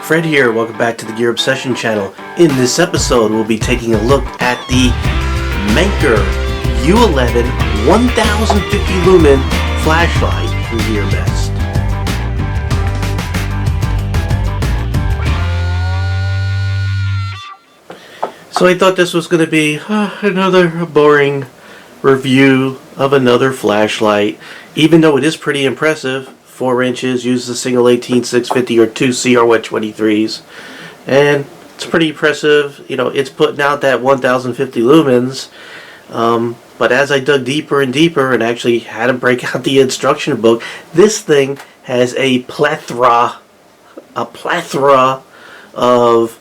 Fred here, welcome back to the Gear Obsession channel. In this episode, we'll be taking a look at the Manker U11 1050 lumen flashlight from GearBest. So I thought this was going to be another boring review of another flashlight, even though it is pretty impressive. 4 inches, uses a single 18650 or 2 CR123s, and it's pretty impressive. You know, it's putting out that 1050 lumens, but as I dug deeper and deeper and actually had to break out the instruction book, this thing has a plethora of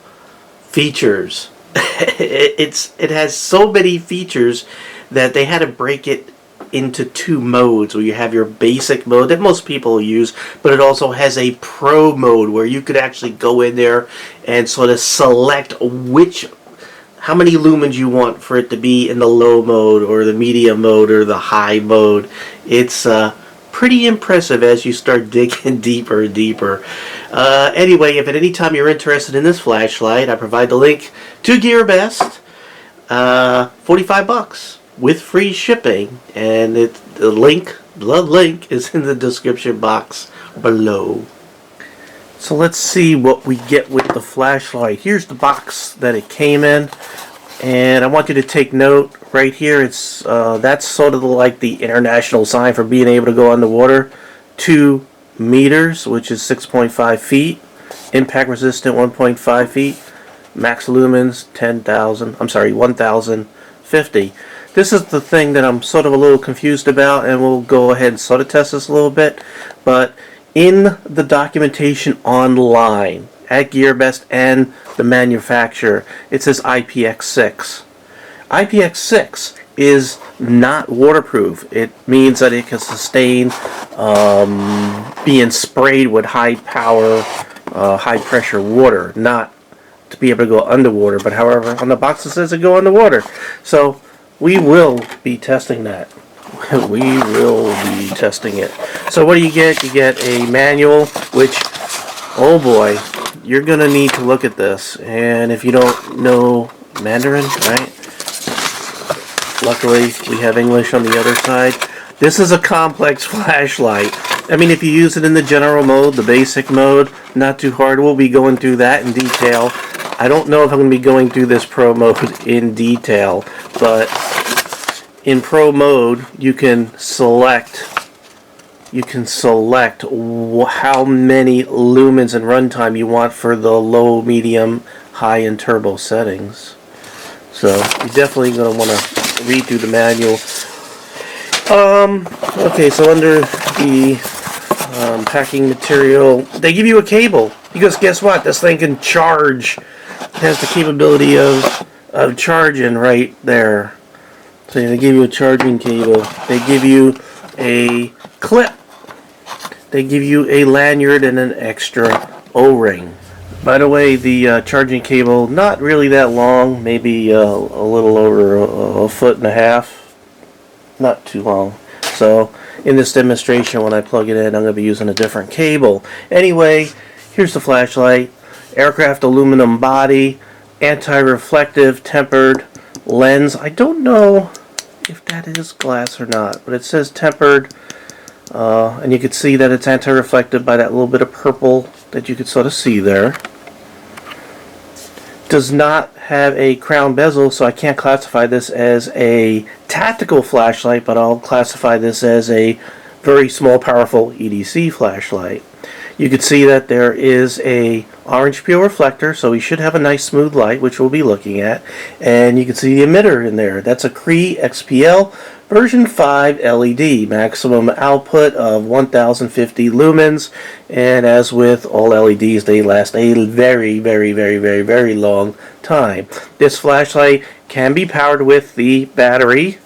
features. It has so many features that they had to break it into 2 modes, where you have your basic mode that most people use, but it also has a pro mode where you could actually go in there and sort of select how many lumens you want for it to be in the low mode or the medium mode or the high mode. It's pretty impressive as you start digging deeper and deeper. Anyway, if at any time you're interested in this flashlight, I provide the link to GearBest, $45 with free shipping, and the link is in the description box below. So let's see what we get with the flashlight. Here's the box that it came in, and I want you to take note right here. It's that's sort of like the international sign for being able to go underwater. 2 meters, which is 6.5 feet. Impact resistant, 1.5 feet. Max lumens 1050. This is the thing that I'm sort of a little confused about, and we'll go ahead and sort of test this a little bit. But in the documentation online at GearBest and the manufacturer, it says IPX6. IPX6 is not waterproof. It means that it can sustain being sprayed with high power, high pressure water, not to be able to go underwater. But however, on the box it says to go underwater. So we will be testing that. We will be testing it. So what do you get? You get a manual, which, oh boy, you're going to need to look at this. And if you don't know Mandarin, right? Luckily, we have English on the other side. This is a complex flashlight. I mean, if you use it in the general mode, the basic mode, not too hard. We'll be going through that in detail. I don't know if I'm going to be going through this pro mode in detail, but in pro mode you can select how many lumens and runtime you want for the low, medium, high, and turbo settings. So you're definitely going to want to read through the manual. Okay, so under the packing material, they give you a cable, because guess what? This thing can charge. It has the capability of charging right there. So they give you a charging cable. They give you a clip. They give you a lanyard and an extra O-ring. By the way, the charging cable, not really that long, maybe a little over a foot and a half. Not too long. So in this demonstration, when I plug it in, I'm going to be using a different cable. Anyway, here's the flashlight. Aircraft aluminum body, anti-reflective tempered lens. I don't know if that is glass or not, but it says tempered, and you can see that it's anti-reflective by that little bit of purple that you could sort of see there. Does not have a crown bezel, so I can't classify this as a tactical flashlight, but I'll classify this as a very small, powerful EDC flashlight. You can see that there is a orange peel reflector, so we should have a nice smooth light, which we'll be looking at. And you can see the emitter in there. That's a CREE XPL V5 LED, maximum output of 1050 lumens. And as with all LEDs, they last a very, very, very, very, very long time. This flashlight can be powered with the battery,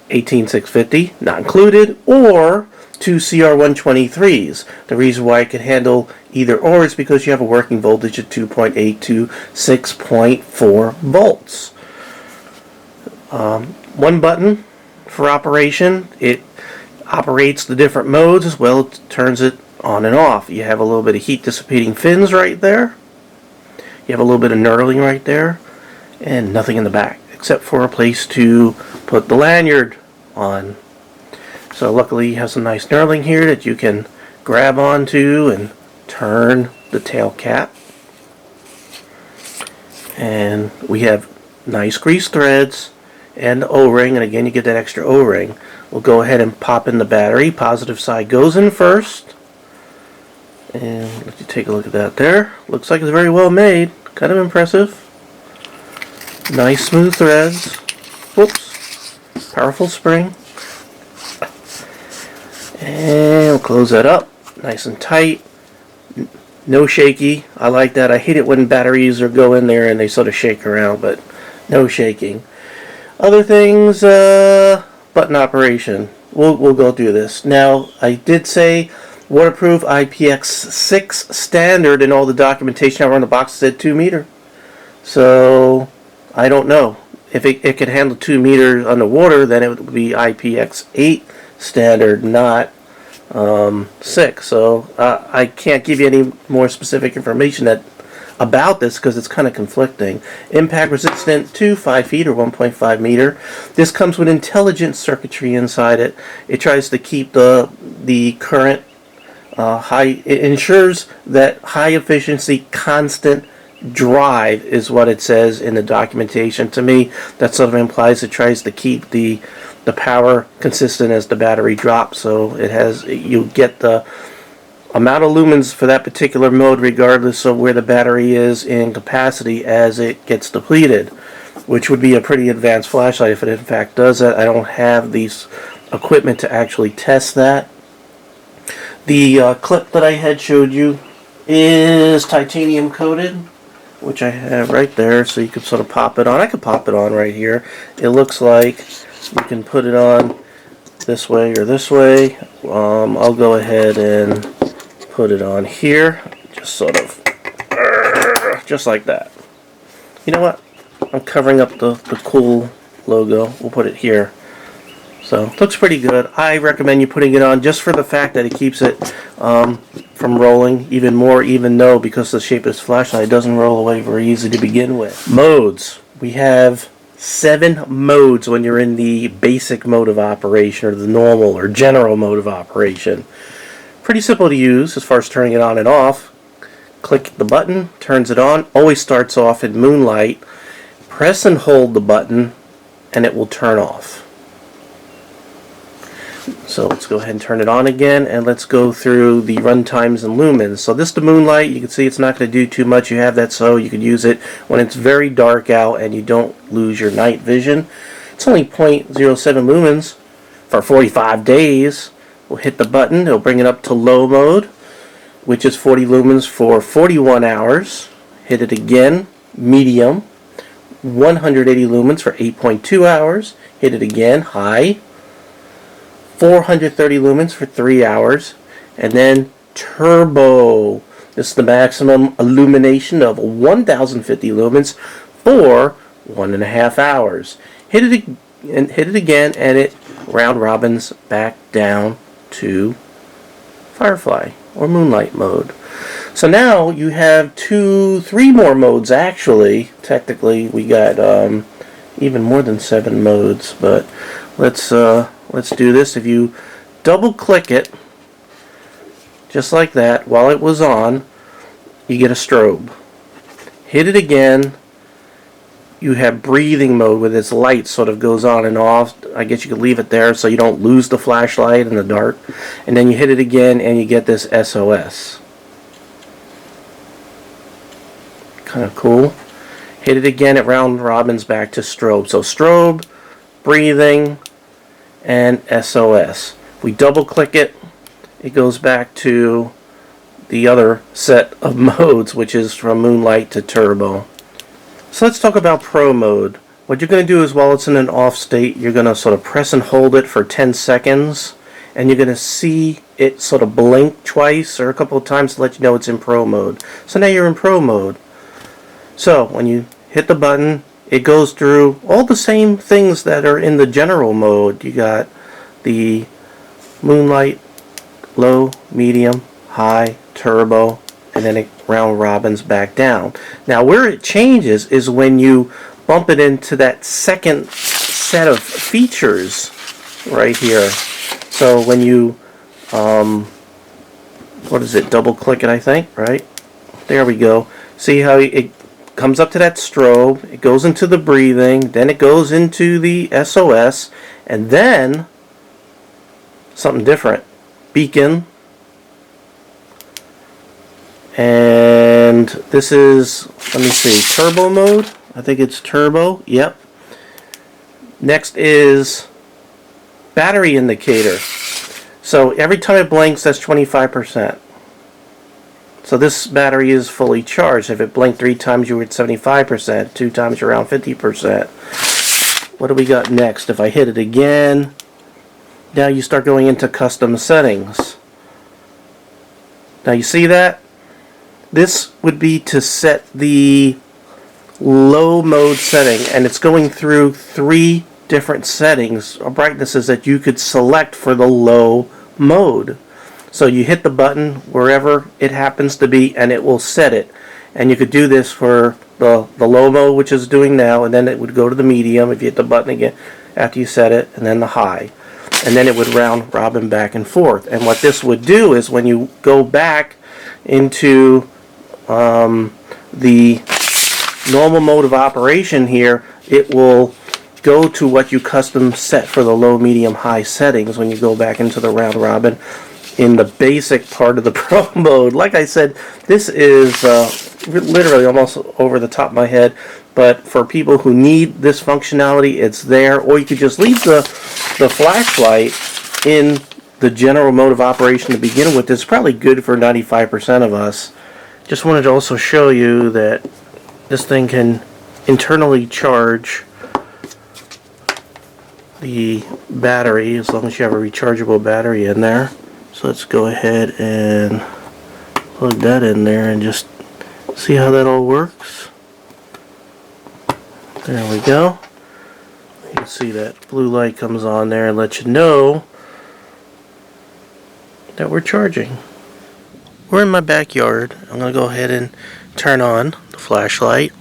18650, not included, or 2 CR123s. The reason why it can handle either or is because you have a working voltage of 2.8 to 6.4 volts. One button for operation. It operates the different modes as well. It turns it on and off. You have a little bit of heat dissipating fins right there. You have a little bit of knurling right there, and nothing in the back, except for a place to put the lanyard on. So luckily you have some nice knurling here that you can grab onto and turn the tail cap. And we have nice grease threads and the O-ring, and again you get that extra O-ring. We'll go ahead and pop in the battery. Positive side goes in first. And let you take a look at that there. Looks like it's very well made. Kind of impressive. Nice smooth threads. Whoops. Powerful spring. And we'll close that up. Nice and tight. No shaky. I like that. I hate it when batteries go in there and they sort of shake around, but no shaking. Other things, button operation. We'll go through this. Now, I did say waterproof IPX6 standard, and all the documentation around the box said 2 meter. So, I don't know. If it could handle 2 meters underwater, then it would be IPX8 standard, not 6. So I can't give you any more specific information about this because it's kind of conflicting. Impact resistant to 5 feet or 1.5 meter. This comes with intelligent circuitry inside it. It tries to keep the current high. It ensures that high efficiency, constant drive is what it says in the documentation. To me, that sort of implies it tries to keep the power consistent as the battery drops, so you get the amount of lumens for that particular mode regardless of where the battery is in capacity as it gets depleted, which would be a pretty advanced flashlight if it in fact does that. I don't have these equipment to actually test that. The clip that I had showed you is titanium coated, which I have right there, so you could sort of pop it on. I could pop it on right here. It looks like you can put it on this way or this way. I'll go ahead and put it on here, just sort of, just like that. You know what? I'm covering up the cool logo. We'll put it here. So, it looks pretty good. I recommend you putting it on just for the fact that it keeps it from rolling even more, even though because of the shape of this flashlight, it doesn't roll away very easy to begin with. Modes. We have 7 modes when you're in the basic mode of operation, or the normal or general mode of operation. Pretty simple to use as far as turning it on and off. Click the button, turns it on. Always starts off in Moonlight. Press and hold the button and it will turn off. So let's go ahead and turn it on again, and let's go through the run times and lumens. So this is the Moonlight. You can see it's not going to do too much. You have that so you can use it when it's very dark out and you don't lose your night vision. It's only 0.07 lumens for 45 days. We'll hit the button. It'll bring it up to low mode, which is 40 lumens for 41 hours. Hit it again, medium, 180 lumens for 8.2 hours. Hit it again, high, 430 lumens for 3 hours, and then turbo. This is the maximum illumination of 1050 lumens for 1.5 hours. Hit it again, and it round robins back down to Firefly or Moonlight mode. So now you have 3 more modes actually. Technically, we got even more than 7 modes, but let's do this. If you double click it just like that while it was on, you get a strobe. Hit it again, you have breathing mode where this light sort of goes on and off. I guess you could leave it there so you don't lose the flashlight in the dark. And then you hit it again and you get this s.o.s. Kind of cool. Hit it again, it round robins back to strobe. So strobe, breathing, and s.o.s. If we double click it, it goes back to the other set of modes, which is from Moonlight to turbo. So let's talk about pro mode. What you're going to do is while it's in an off state, you're going to sort of press and hold it for 10 seconds, and you're going to see it sort of blink twice or a couple of times to let you know it's in pro mode. So now you're in pro mode. So when you hit the button, it goes through all the same things that are in the general mode. You got the Moonlight, low, medium, high, turbo, and then it round robins back down. Now where it changes is when you bump it into that second set of features right here. So when you what is it, double click it, I think, right? There we go. See how it comes up to that strobe, it goes into the breathing, then it goes into the s.o.s, and then something different. Beacon. And this is, let me see, turbo mode. I think it's turbo. Yep. Next is battery indicator. So every time it blinks, that's 25%. So this battery is fully charged. If it blinked 3 times, you were at 75%. 2 times, you're around 50%. What do we got next? If I hit it again, now you start going into custom settings. Now you see that? This would be to set the low mode setting, and it's going through 3 different settings or brightnesses that you could select for the low mode. So you hit the button wherever it happens to be and it will set it. And you could do this for the low mode, which is doing now, and then it would go to the medium if you hit the button again after you set it, and then the high. And then it would round robin back and forth. And what this would do is when you go back into the normal mode of operation here, it will go to what you custom set for the low, medium, high settings when you go back into the round robin in the basic part of the pro mode. Like I said, this is literally almost over the top of my head, but for people who need this functionality, it's there. Or you could just leave the flashlight in the general mode of operation to begin with. It's probably good for 95% of us. Just wanted to also show you that this thing can internally charge the battery as long as you have a rechargeable battery in there. So let's go ahead and plug that in there and just see how that all works. There we go. You can see that blue light comes on there and lets you know that we're charging. We're in my backyard. I'm going to go ahead and turn on the flashlight.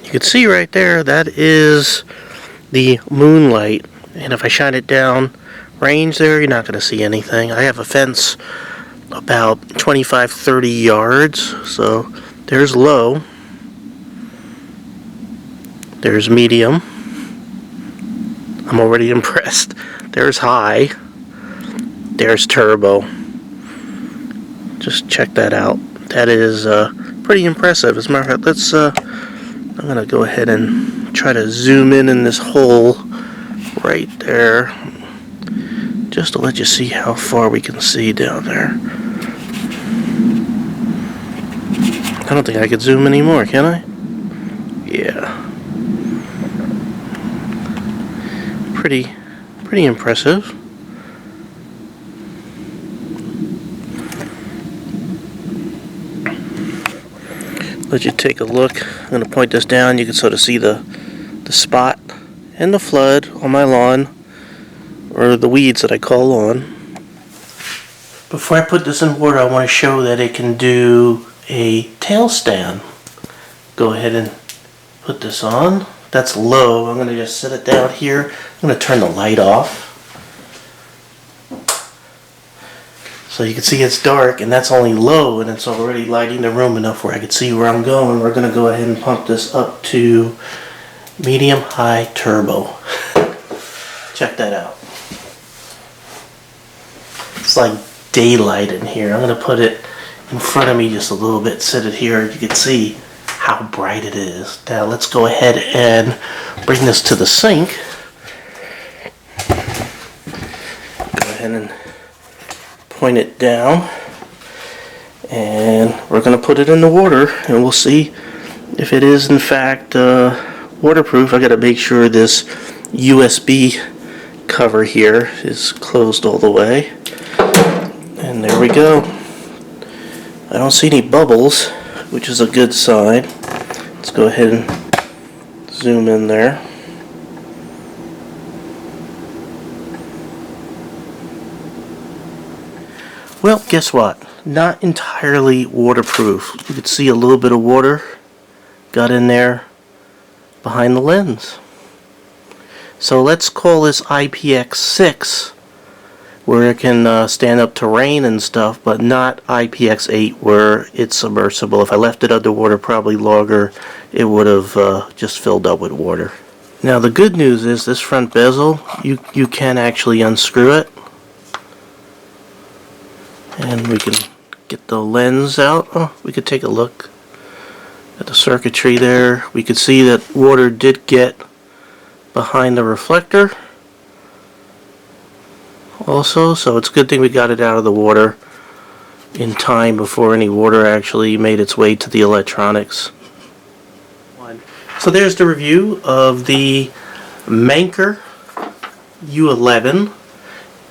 You can see right there that is the Moonlight. And if I shine it down range there, you're not going to see anything. I have a fence about 25-30 yards. So there's low. There's medium. I'm already impressed. There's high. There's turbo. Just check that out. That is pretty impressive. As a matter of fact, I'm going to go ahead and try to zoom in this hole right there, just to let you see how far we can see down there. I don't think I could zoom anymore, can I? Yeah. Pretty impressive. Let you take a look. I'm going to point this down. You can sort of see the spot and the flood on my lawn, or the weeds that I call lawn. Before I put this in water, I want to show that it can do a tail stand. Go ahead and put this on. That's low. I'm going to just set it down here. I'm going to turn the light off. So you can see it's dark, and that's only low, and it's already lighting the room enough where I can see where I'm going. We're going to go ahead and pump this up to medium high turbo. Check that out. It's like daylight in here. I'm going to put it in front of me just a little bit, set it here. You can see how bright it is. Now let's go ahead and bring this to the sink. Go ahead and point it down, and we're going to put it in the water, and we'll see if it is in fact waterproof. I got to make sure this USB cover here is closed all the way, and there we go. I don't see any bubbles, which is a good sign. Let's go ahead and zoom in there. Well, guess what? not entirely waterproof. You could see a little bit of water got in there behind the lens. So let's call this IPX6, where it can stand up to rain and stuff, but not IPX8 where it's submersible. If I left it underwater probably longer, it would have just filled up with water. Now the good news is this front bezel, you can actually unscrew it. And we can get the lens out. Oh, we could take a look at the circuitry there. We could see that water did get behind the reflector also, so it's a good thing we got it out of the water in time before any water actually made its way to the electronics. So there's the review of the Manker U11.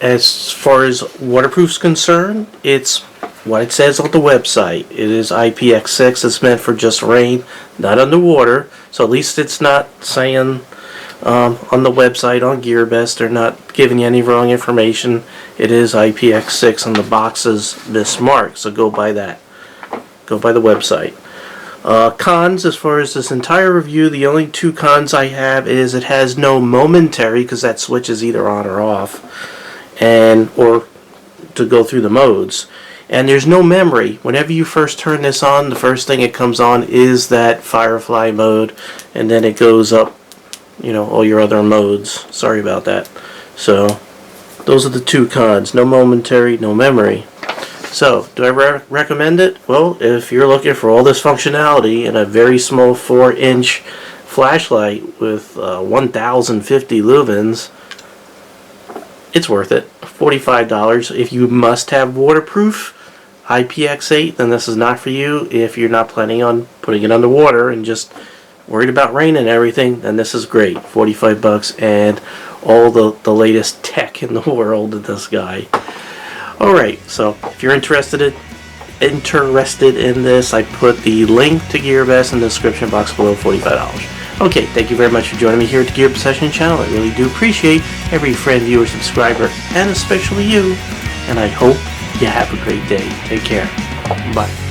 As far as waterproof's concerned, it's what it says on the website. It is IPX6. It's meant for just rain, not underwater. So at least it's not saying on the website, on GearBest, they're not giving you any wrong information. It is IPX6 and the box is mismarked. So go by that. Go by the website. Cons, as far as this entire review, the only two cons I have is it has no momentary, because that switch is either on or off, and or to go through the modes. And there's no memory. Whenever you first turn this on, the first thing it comes on is that Firefly mode, and then it goes up, you know, all your other modes. Sorry about that. So those are the two cons. No momentary, no memory. So do I recommend it? Well, if you're looking for all this functionality in a very small 4-inch flashlight with 1050 lumens, it's worth it. $45. If you must have waterproof IPX8, then this is not for you. If you're not planning on putting it underwater and just worried about rain and everything, then this is great. 45 bucks and all the latest tech in the world in this guy. Alright, so if you're interested in this, I put the link to GearBest in the description box below. $45. Okay, thank you very much for joining me here at the Gear Obsession channel. I really do appreciate every friend, viewer, subscriber, and especially you. And I hope you have a great day. Take care. Bye.